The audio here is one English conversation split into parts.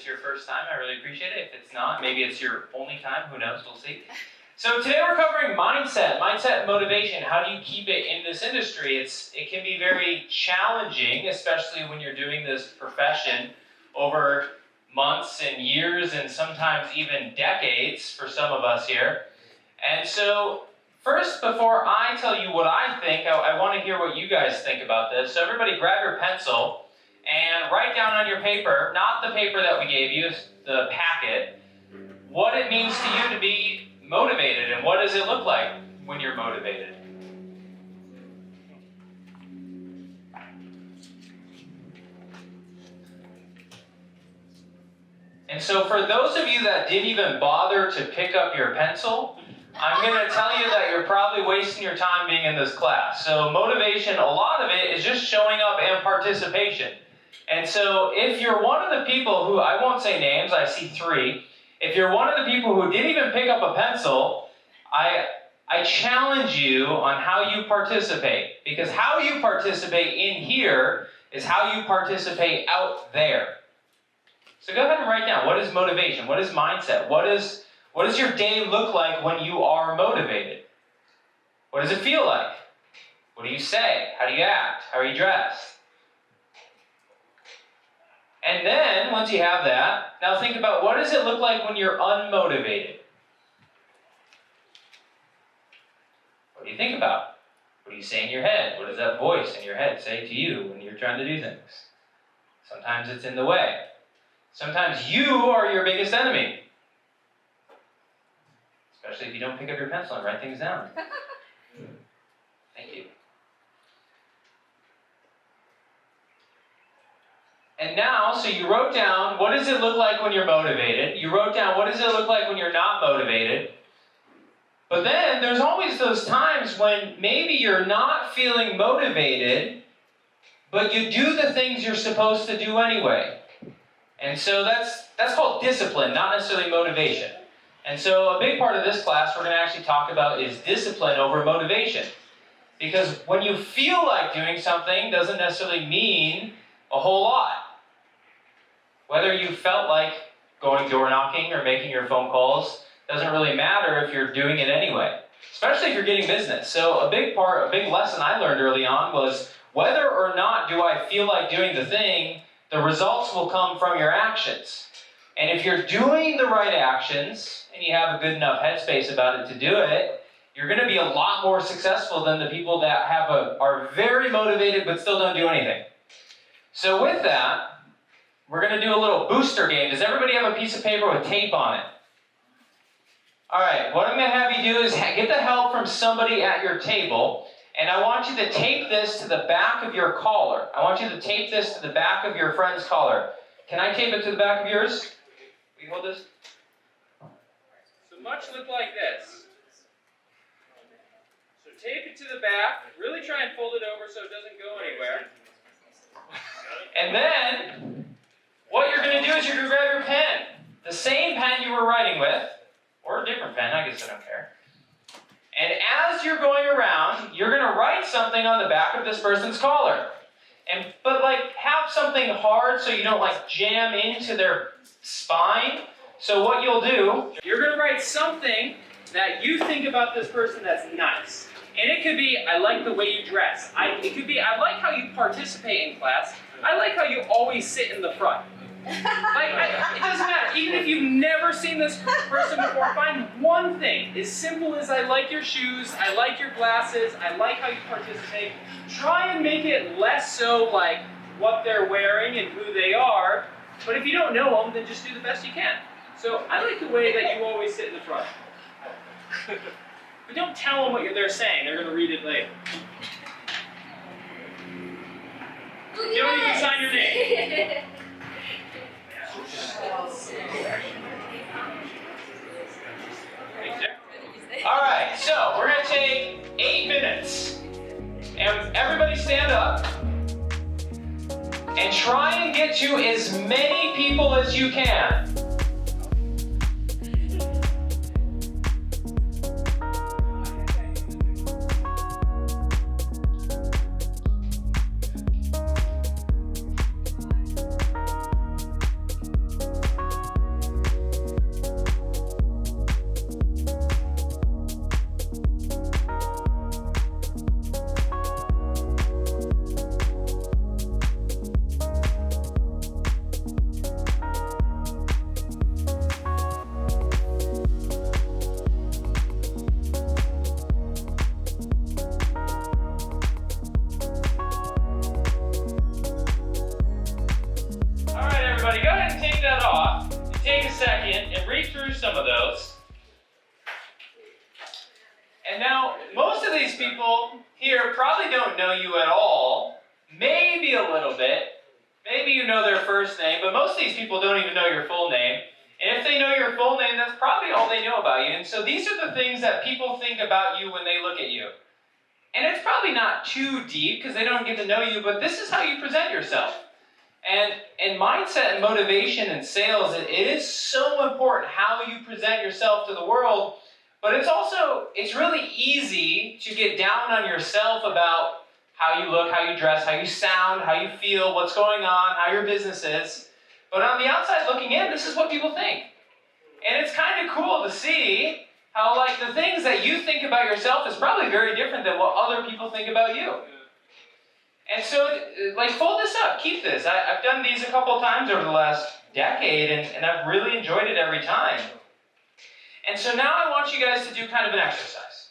it's your first time, I really appreciate it. If it's not, maybe it's your only time, who knows, we'll see. So today we're covering mindset motivation. How do you keep it in this industry? It can be very challenging, especially when you're doing this profession over months and years and sometimes even decades for some of us here. And so first, before I tell you what I think, I want to hear what you guys think about this. So everybody grab your pencil and write down on your paper, not the paper that we gave you, the packet, what it means to you to be motivated and what does it look like when you're motivated. And so for those of you that didn't even bother to pick up your pencil, I'm going to tell you that you're probably wasting your time being in this class. So motivation, a lot of it is just showing up and participation. And so if you're one of the people who, I won't say names, I see 3. If you're one of the people who didn't even pick up a pencil, I challenge you on how you participate. Because how you participate in here is how you participate out there. So go ahead and write down, what is motivation? What is mindset? What does your day look like when you are motivated? What does it feel like? What do you say? How do you act? How are you dressed? And then, once you have that, now think about what does it look like when you're unmotivated? What do you think about? What do you say in your head? What does that voice in your head say to you when you're trying to do things? Sometimes it's in the way. Sometimes you are your biggest enemy. Especially if you don't pick up your pencil and write things down. Thank you. And now, so you wrote down, what does it look like when you're motivated? You wrote down, what does it look like when you're not motivated? But then, there's always those times when maybe you're not feeling motivated, but you do the things you're supposed to do anyway. And so that's called discipline, not necessarily motivation. And so a big part of this class we're going to actually talk about is discipline over motivation. Because when you feel like doing something doesn't necessarily mean a whole lot. Whether you felt like going door knocking or making your phone calls doesn't really matter if you're doing it anyway. Especially if you're getting business. So a big lesson I learned early on was whether or not do I feel like doing the thing, the results will come from your actions. And if you're doing the right actions and you have a good enough headspace about it to do it, you're going to be a lot more successful than the people that are very motivated but still don't do anything. So with that, we're going to do a little booster game. Does everybody have a piece of paper with tape on it? All right, what I'm going to have you do is get the help from somebody at your table, and I want you to tape this to the back of your collar. I want you to tape this to the back of your friend's collar. Can I tape it to the back of yours? Will you hold this? So much look like this. So tape it to the back. Really try and fold it over so it doesn't go anywhere. And then, what you're going to do is you're going to grab your pen. The same pen you were writing with, or a different pen, I guess I don't care. And as you're going around, you're going to write something on the back of this person's collar. But have something hard so you don't jam into their spine. So what you'll do, you're going to write something that you think about this person that's nice. And it could be, I like the way you dress. It could be, I like how you participate in class. I like how you always sit in the front. It doesn't matter. Even if you've never seen this person before, find one thing. As simple as I like your shoes, I like your glasses, I like how you participate. Try and make it less so like what they're wearing and who they are. But if you don't know them, then just do the best you can. So I like the way that you always sit in the front. But don't tell them what they're saying. They're going to read it later. You don't even sign your name. All right, so we're going to take 8 minutes. And everybody stand up. And try and get to as many people as you can. of these people here probably don't know you at all, maybe a little bit. Maybe you know their first name, but most of these people don't even know your full name. And if they know your full name, that's probably all they know about you. And so these are the things that people think about you when they look at you. And it's probably not too deep because they don't get to know you, but this is how you present yourself. And mindset and motivation and sales, it is so important how you present yourself to the world, but it's really easy to get down on yourself about how you look, how you dress, how you sound, how you feel, what's going on, how your business is. But on the outside looking in, this is what people think. And it's kind of cool to see how the things that you think about yourself is probably very different than what other people think about you. And so, fold this up, keep this. I've done these a couple times over the last decade, and I've really enjoyed it every time. And so now I want you guys to do kind of an exercise.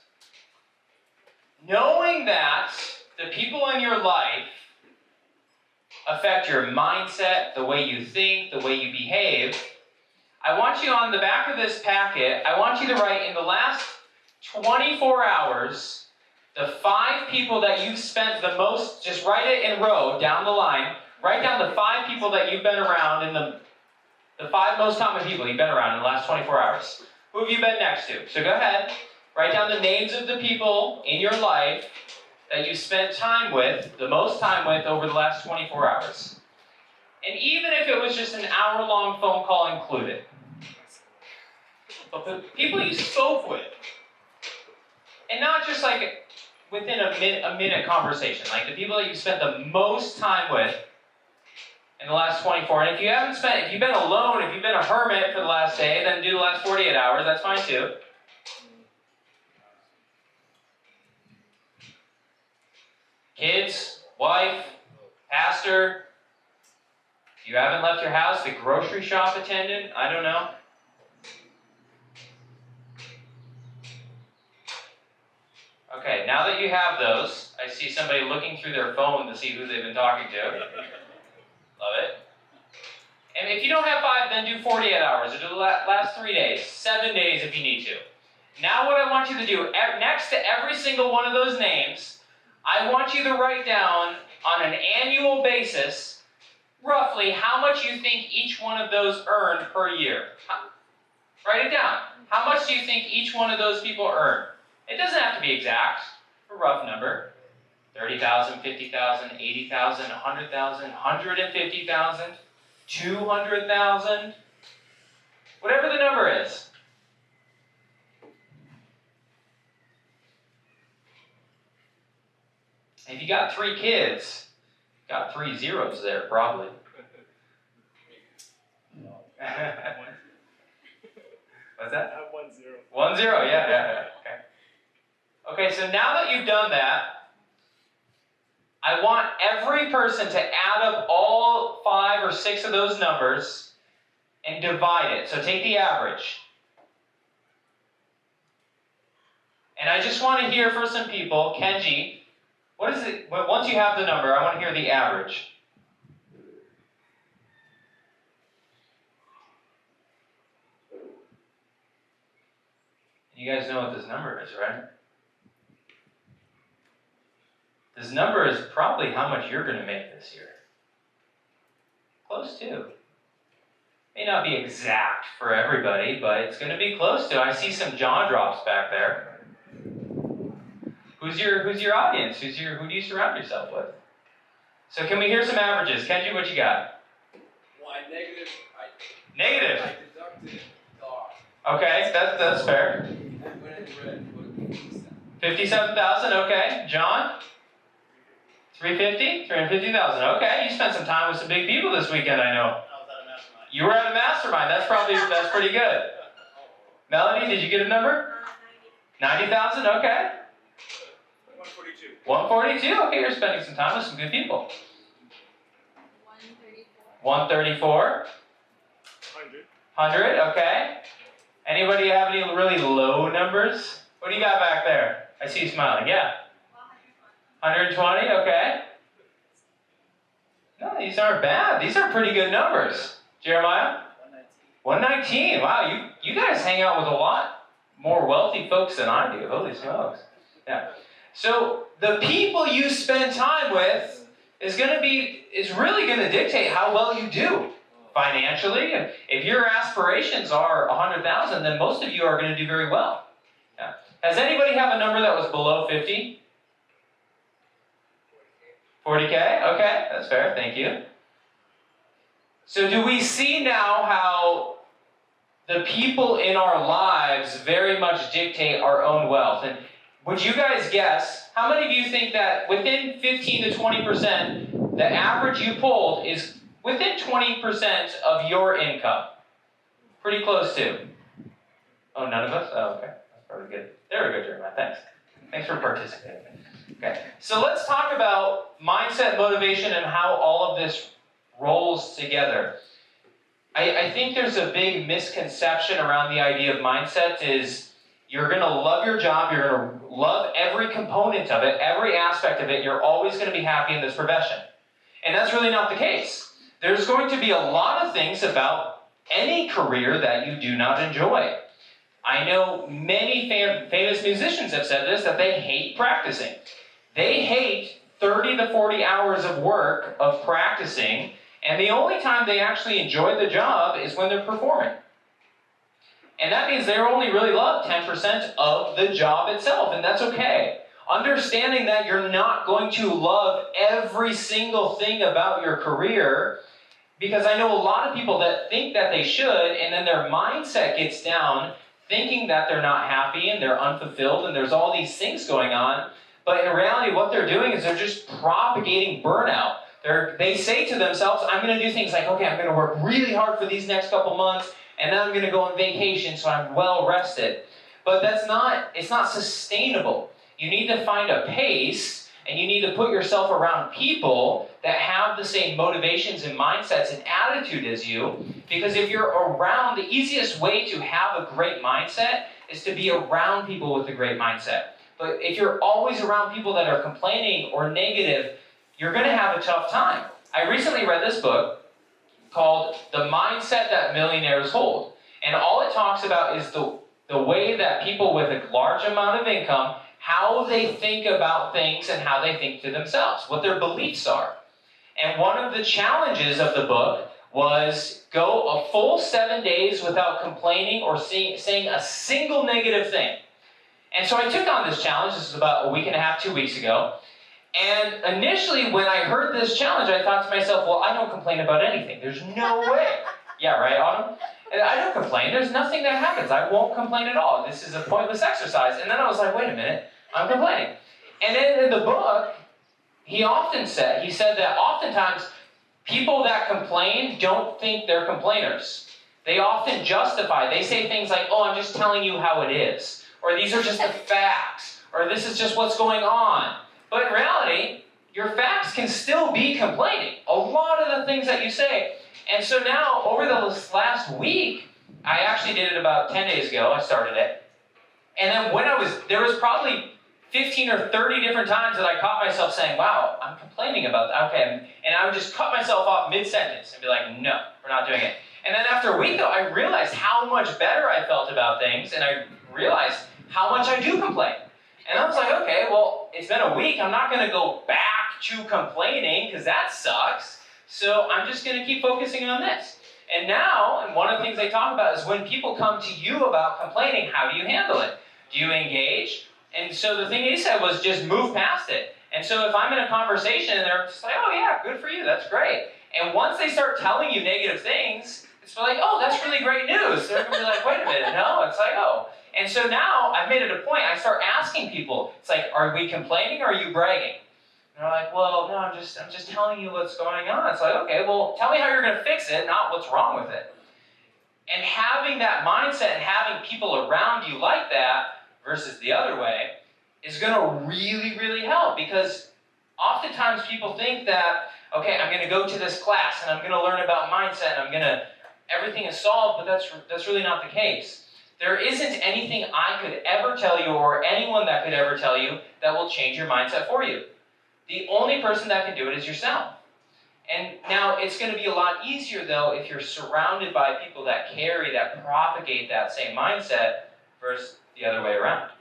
Knowing that the people in your life affect your mindset, the way you think, the way you behave, I want you on the back of this packet, I want you to write in the last 24 hours, the 5 people that you've spent the most, just write it in row, down the line. Write down the 5 people that you've been around, and the 5 most common people you've been around in the last 24 hours. Who have you been next to? So go ahead, write down the names of the people in your life that you spent time with, the most time with over the last 24 hours. And even if it was just an hour-long phone call included. But the people you spoke with, and not just within a minute conversation, the people that you spent the most time with in the last 24. And if you've been alone, if you've been a hermit for the last day, then do the last 48 hours, that's fine too. Kids, wife, pastor, if you haven't left your house, the grocery shop attendant, I don't know. Okay, now that you have those, I see somebody looking through their phone to see who they've been talking to. Love it. And if you don't have 5, then do 48 hours, or do the last 3 days, 7 days if you need to. Now what I want you to do, next to every single one of those names, I want you to write down on an annual basis, roughly how much you think each one of those earned per year. Write it down. How much do you think each one of those people earn? It doesn't have to be exact, a rough number. 30,000, 50,000, 80,000, 100,000, 150,000, 200,000, whatever the number is. If you got 3 kids, got 3 zeros there probably. What's that? I have 1 0. 1 0, yeah. Okay, so now that you've done that, I want every person to add up all 5 or 6 of those numbers and divide it. So take the average. And I just want to hear for some people, Kenji, what is it? Once you have the number, I want to hear the average. You guys know what this number is, right? This number is probably how much you're going to make this year. Close to. May not be exact for everybody, but it's going to be close to. I see some jaw drops back there. Who's your audience? Who do you surround yourself with? So can we hear some averages? Kenji, what you got? Well, negative. Negative. I deducted dog. Okay, that's fair. I went in red. What 57,000. Okay, John. 350,000. Okay, you spent some time with some big people this weekend, I know. I was at a mastermind. You were at a mastermind. That's pretty good. Melody, did you get a number? 90,000. Okay. 142. 142. Okay, you're spending some time with some good people. 134. 134. 100. Okay. Anybody have any really low numbers? What do you got back there? I see you smiling. Yeah. 120. Okay. No, these aren't bad. These are pretty good numbers. Jeremiah? 119. Wow, you guys hang out with a lot more wealthy folks than I do. Holy smokes. Yeah. So the people you spend time with is really going to dictate how well you do financially. And if your aspirations are 100,000, then most of you are going to do very well. Yeah. Does anybody have a number that was below 50? 40K? Okay, that's fair. Thank you. So do we see now how the people in our lives very much dictate our own wealth? And would you guys guess, how many of you think that within 15 to 20%, the average you pulled is within 20% of your income? Pretty close to. Oh, none of us? Oh, okay. That's probably good. There we go, Jeremiah. Thanks. Thanks for participating. Okay. So let's talk about mindset, motivation, and how all of this rolls together. I think there's a big misconception around the idea of mindset is you're going to love your job, you're going to love every component of it, every aspect of it, you're always going to be happy in this profession. And that's really not the case. There's going to be a lot of things about any career that you do not enjoy. I know many famous musicians have said this, that they hate practicing. They hate 30 to 40 hours of work of practicing, and the only time they actually enjoy the job is when they're performing. And that means they only really love 10% of the job itself, and that's okay. Understanding that you're not going to love every single thing about your career, because I know a lot of people that think that they should, and then their mindset gets down, thinking that they're not happy and they're unfulfilled and there's all these things going on. But in reality, what they're doing is they're just propagating burnout. They say to themselves, I'm going to do things like, okay, I'm going to work really hard for these next couple months, and then I'm going to go on vacation so I'm well rested. But it's not sustainable. You need to find a pace, and you need to put yourself around people that have the same motivations and mindsets and attitude as you. Because if you're around, the easiest way to have a great mindset is to be around people with a great mindset. But if you're always around people that are complaining or negative, you're going to have a tough time. I recently read this book called The Mindset That Millionaires Hold. And all it talks about is the way that people with a large amount of income, how they think about things and how they think to themselves, what their beliefs are. And one of the challenges of the book was go a full 7 days without complaining or saying a single negative thing. And so I took on this challenge. This is about a week and a half, 2 weeks ago. And initially, when I heard this challenge, I thought to myself, well, I don't complain about anything. There's no way. Yeah, right, Autumn? And I don't complain. There's nothing that happens. I won't complain at all. This is a pointless exercise. And then I was like, wait a minute. I'm complaining. And then in the book, he said that oftentimes people that complain don't think they're complainers. They often justify. They say things like, oh, I'm just telling you how it is. Or these are just the facts. Or this is just what's going on. But in reality, your facts can still be complaining. A lot of the things that you say. And so now, over the last week, I actually did it about 10 days ago. I started it. And then there was probably 15 or 30 different times that I caught myself saying, wow, I'm complaining about that. Okay. And I would just cut myself off mid-sentence and be like, no, we're not doing it. And then after a week, though, I realized how much better I felt about things, and I realized how much I do complain. And I was like, okay, well, it's been a week. I'm not going to go back to complaining because that sucks. So I'm just going to keep focusing on this. And now, and one of the things they talk about is when people come to you about complaining, how do you handle it? Do you engage? And so the thing he said was just move past it. And so if I'm in a conversation and they're just like, oh yeah, good for you, that's great. And once they start telling you negative things, it's like, oh, that's really great news. They're going to be like, wait a minute, no? It's like, oh. And so now I've made it a point. I start asking people, it's like, are we complaining or are you bragging? And they're like, well, no, I'm just telling you what's going on. It's like, okay, well, tell me how you're going to fix it, not what's wrong with it. And having that mindset and having people around you like that versus the other way is going to really, really help, because oftentimes people think that, okay, I'm going to go to this class and I'm going to learn about mindset and everything is solved, but that's really not the case. There isn't anything I could ever tell you or anyone that could ever tell you that will change your mindset for you. The only person that can do it is yourself. And now it's going to be a lot easier, though, if you're surrounded by people that propagate that same mindset versus the other way around.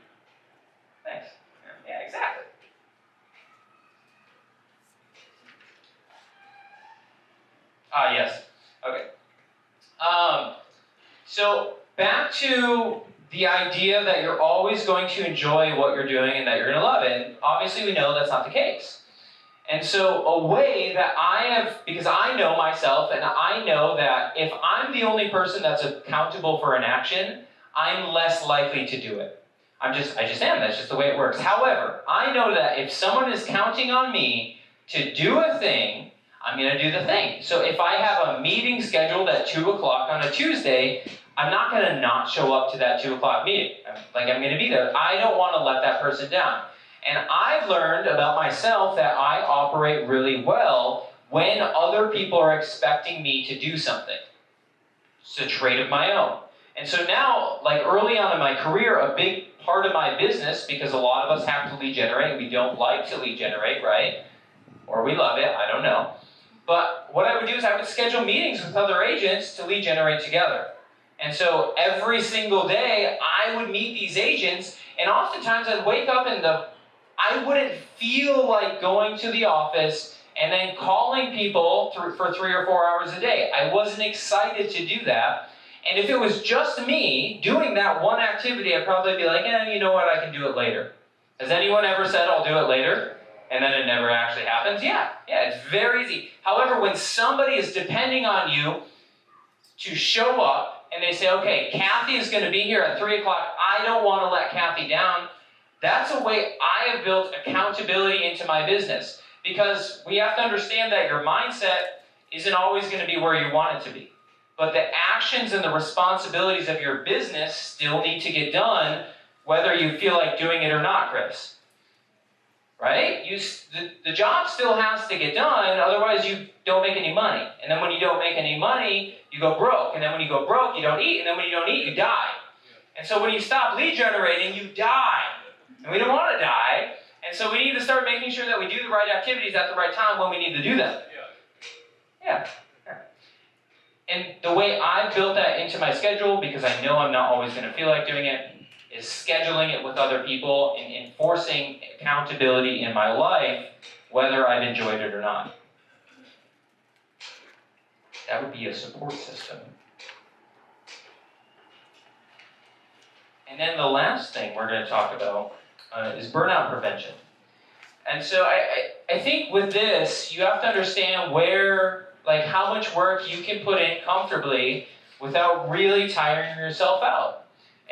Thanks. Yeah, exactly. back to the idea that you're always going to enjoy what you're doing and that you're going to love it. And obviously we know that's not the case. And so a way that I have, because I know myself and I know that if I'm the only person that's accountable for an action, I'm less likely to do it. I just am. That's just the way it works. However, I know that if someone is counting on me to do a thing, I'm going to do the thing. So if I have a meeting scheduled at 2 o'clock on a Tuesday, I'm not going to not show up to that 2 o'clock meeting. I'm going to be there. I don't want to let that person down. And I've learned about myself that I operate really well when other people are expecting me to do something. It's a trait of my own. And so now, like early on in my career, a big part of my business, because a lot of us have to lead generate, we don't like to lead generate, right? Or we love it, I don't know. But what I would do is I would schedule meetings with other agents to lead generate together. And so every single day, I would meet these agents, and oftentimes I'd wake up and I wouldn't feel like going to the office and then calling people for 3 or 4 hours a day. I wasn't excited to do that. And if it was just me doing that one activity, I'd probably be like, you know what, I can do it later. Has anyone ever said, I'll do it later? And then it never actually happens? Yeah, it's very easy. However, when somebody is depending on you to show up, and they say, okay, Kathy is going to be here at 3 o'clock, I don't want to let Kathy down, that's a way I have built accountability into my business. Because we have to understand that your mindset isn't always going to be where you want it to be. But the actions and the responsibilities of your business still need to get done, whether you feel like doing it or not, Chris. Right? The job still has to get done, otherwise you don't make any money. And then when you don't make any money, you go broke. And then when you go broke, you don't eat. And then when you don't eat, you die. And so when you stop lead generating, you die. And we don't want to die. And so we need to start making sure that we do the right activities at the right time when we need to do them. Yeah. And the way I built that into my schedule, because I know I'm not always going to feel like doing it, is scheduling it with other people and enforcing accountability in my life, whether I've enjoyed it or not. That would be a support system. And then the last thing we're going to talk about is burnout prevention. And so I think with this, you have to understand how much work you can put in comfortably without really tiring yourself out.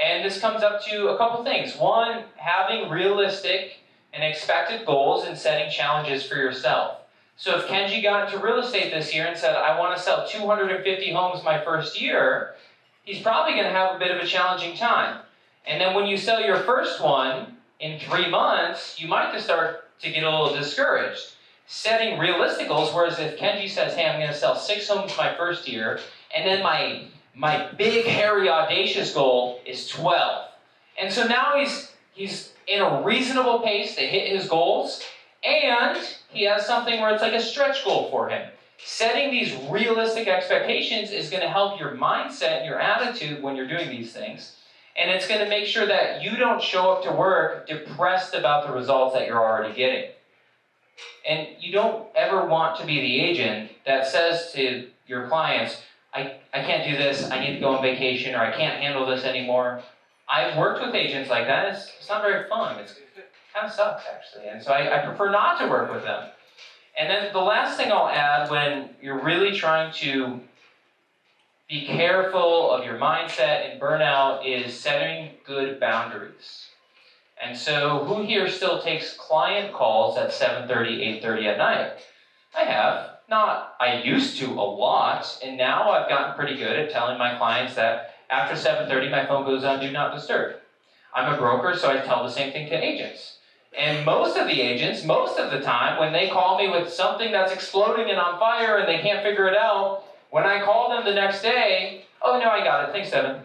And this comes up to a couple things. One, having realistic and expected goals and setting challenges for yourself. So if Kenji got into real estate this year and said, I want to sell 250 homes my first year, he's probably going to have a bit of a challenging time. And then when you sell your first one in 3 months, you might just start to get a little discouraged. Setting realistic goals, whereas if Kenji says, hey, I'm going to sell 6 homes my first year, and then my big, hairy, audacious goal is 12. And so now he's in a reasonable pace to hit his goals, and he has something where it's like a stretch goal for him. Setting these realistic expectations is going to help your mindset and your attitude when you're doing these things. And it's going to make sure that you don't show up to work depressed about the results that you're already getting. And you don't ever want to be the agent that says to your clients, I can't do this, I need to go on vacation, or I can't handle this anymore. I've worked with agents like that. It's not very fun. It kind of sucks, actually. And so I prefer not to work with them. And then the last thing I'll add, when you're really trying to be careful of your mindset and burnout, is setting good boundaries. And so who here still takes client calls at 7:30, 8:30 at night? I have. I used to a lot, and now I've gotten pretty good at telling my clients that after 7:30 my phone goes on Do Not Disturb. I'm a broker, so I tell the same thing to agents. And most of the agents, most of the time, when they call me with something that's exploding and on fire and they can't figure it out, when I call them the next day, oh no, I got it, thanks, Devin.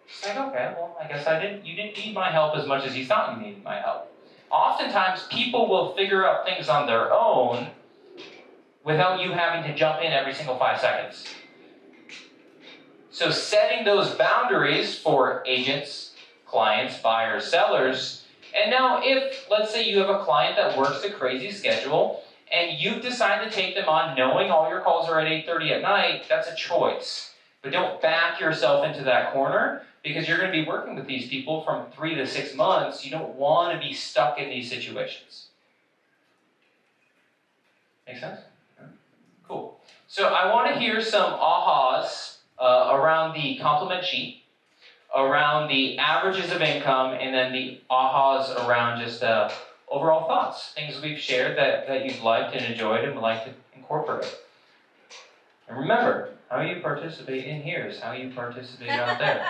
It's like, okay, well, I guess you didn't need my help as much as you thought you needed my help. Oftentimes, people will figure out things on their own without you having to jump in every single 5 seconds. So setting those boundaries for agents, clients, buyers, sellers. And now if, let's say you have a client that works a crazy schedule and you've decided to take them on knowing all your calls are at 8:30 at night, that's a choice. But don't back yourself into that corner, because you're going to be working with these people from 3 to 6 months. You don't want to be stuck in these situations. Make sense? Cool. So I want to hear some ahas around the compliment sheet, around the averages of income, and then the ahas around just overall thoughts, things we've shared that you've liked and enjoyed and would like to incorporate. And remember, how you participate in here is how you participate out there.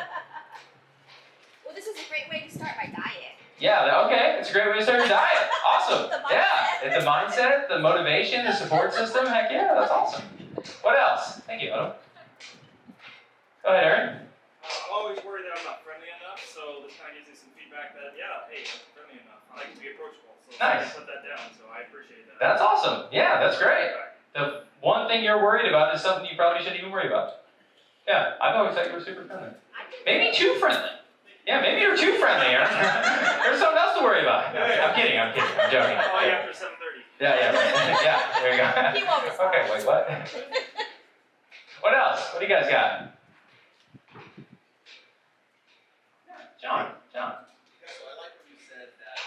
Well, this is a great way to start my diet. Yeah, okay, it's a great way to start your diet. Awesome. Yeah, it's the mindset, the motivation, the support system. Heck yeah, that's awesome. What else? Thank you, Otto. Go ahead, Aaron. I'm always worried that I'm not friendly enough, so this kind of gives me some feedback that, yeah, hey, I'm friendly enough. I like to be approachable, so Nice. I put that down, so I appreciate that. That's awesome. Yeah, that's great. The one thing you're worried about is something you probably shouldn't even worry about. Yeah, I've always thought you were super friendly. Maybe too friendly. Yeah, maybe you're too friendly, Aaron. There's something else to worry about. No, I'm kidding, I'm joking. Oh, yeah, after 7:30. Yeah, right. Yeah, there you go. He won't respond. Okay, wait, what? What else? What do you guys got? John. Yeah, so I like when you said that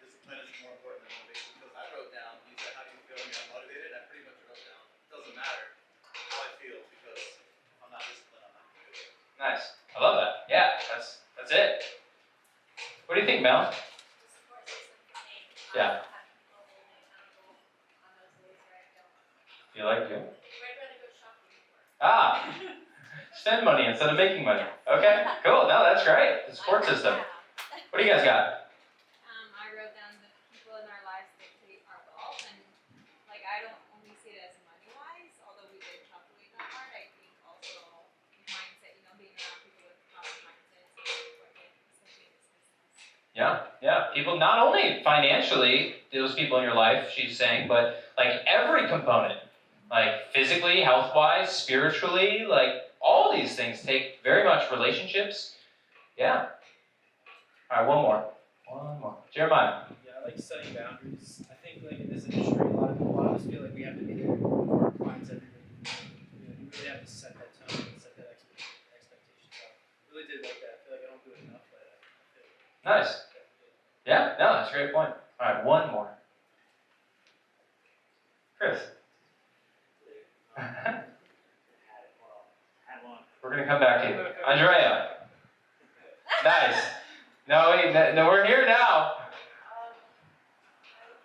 discipline is more important than motivation, because I wrote down, you said, how do you feel when you're motivated? I pretty much wrote down, it doesn't matter how I feel, because if I'm not disciplined, I'm not going to do it. Nice. I love that. Yeah, that's it. What do you think, Mel? Yeah. You like it? Ah, spend money instead of making money. Okay, cool. No, that's great. The support system. What do you guys got? I wrote down the people in our lives dictate our wealth, and like I don't only see it as money-wise, although we did calculate that part. I think also mindset, being around people with positive mindsets is really important, especially in this business. Yeah. People, not only financially, those people in your life, she's saying, but like every component, like physically, health-wise, spiritually, like all these things take very much relationships. Yeah. All right, one more. Jeremiah. Yeah, I like setting boundaries. I think like in this industry, a lot of us feel like we have to be there for our clients every day. You really have to set that tone and set that expectation. So I really did like that. I feel like I don't do it enough, but I feel like Nice. Yeah, no, that's a great point. All right, one more. Chris. Had one. We're going to come back to you. Andrea. Nice. No, wait, no, we're here now. I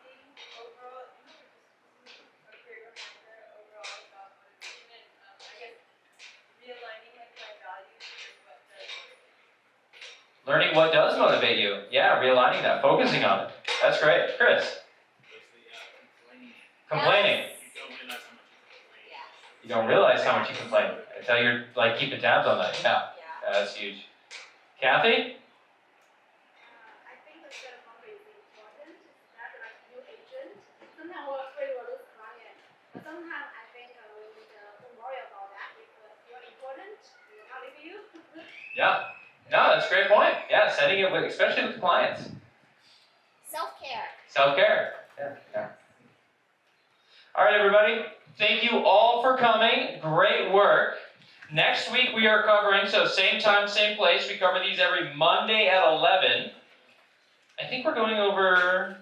think overall, just a great reminder overall about motivation and I guess realigning with my values is what does motivate. Learning what does motivate you. Yeah, realigning that, focusing on it. That's great. Chris. Complaining. You don't realize how much you complain until you're like keeping tabs on that. Yeah, that's huge. Kathy? I think the self-confidence is important. That's like new agent. Sometimes we're afraid we'll lose client. But sometimes I think we need to don't worry about that because you're important. We're not leaving you. Yeah. No, that's a great point. Yeah, setting it with, especially with clients. Self-care. Self-care. Yeah. All right, everybody. Thank you all for coming. Great work. Next week we are covering, so same time, same place. We cover these every Monday at 11. I think we're going over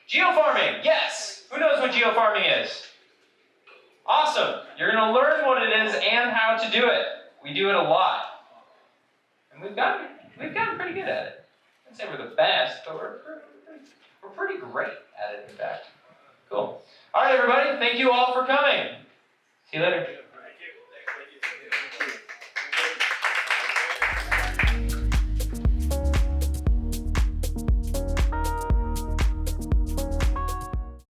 geofarming. Yes. Who knows what geofarming is? Awesome. You're going to learn what it is and how to do it. We do it a lot. And we've gotten pretty good at it. I'd say we're the best, but we're pretty great at it, in fact. Cool. All right, everybody. Thank you all for coming. See you later.